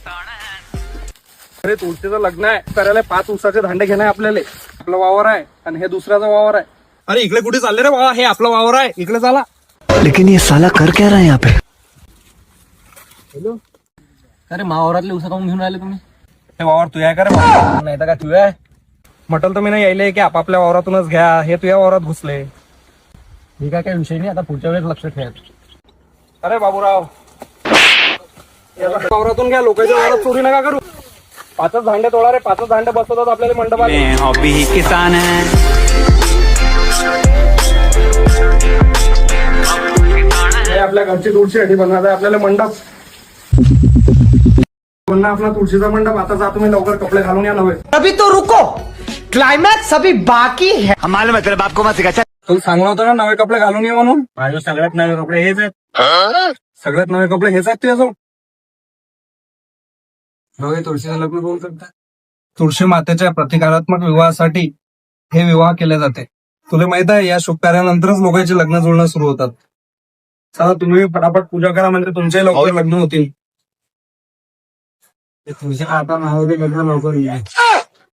अरे तुळशीचं लग्न आहे, करायला 5 ऊसाचे धांडे घेणे आपल्याला. आपला वावर आहे आणि हे दुसऱ्याचा वावर आहे. अरे इकडे कुठे चालले रे बाबा, हे आपला वावर आहे, इकडे चाला. लेकिन ये साला कर क्या रहा है यहाँ पे? अरे मावरातले उसा काऊन घेऊन राहिले तुम्ही? हे वावर तुझ्या आहे का रे? नाही तर काय तुझ्या आहे? म्हटलं तर मी नाही यायले की आपापल्या वावरातूनच घ्या, हे तुझ्या वावरात घुसले. ठीक आहे, काही विषय नाही. आता पुढच्या वेळेस लक्ष ठेवायचं. अरे बाबूराव, याला वावरातून घ्या, लोकांच्या वावरात चोरी नका करू. 5च धांडे तोडा रे, 5च धांडे बसवतात आपल्याला मंडपात. हॉबी ही किसान है. हे आपल्या घरची तुळशीसाठी बनवायचं आहे आपल्याला मंडप. बनला आपला तुळशीचा मंडप. आता जा तुम्ही लवकर कपडे घालून या नव्हे. अभी तो रुको, क्लाइमैक्स अभी बाकी है. हमारे मतलब आपको मत सिखा. तुला सांगलं होतं ना नवे कपडे घालून ये म्हणून. माझे सगळ्यात नवे कपडे हेच आहेत. सगळ्यात नवे कपडे हेच आहेत तुझ्याजवळ. नवे तुळशीचं लग्न कोण करतात? तुळशी मातेच्या प्रतिकारात्मक विवाहासाठी हे विवाह केले जाते. तुला माहित आहे, या शुभ कार्यानंतरच लोकांचे लग्न जुळणं सुरू होतात. चला तुम्ही फटाफट पूजा करा, म्हणजे तुमचे लवकर लग्न होतील. तुझ्या आता नाव लग्न लवकर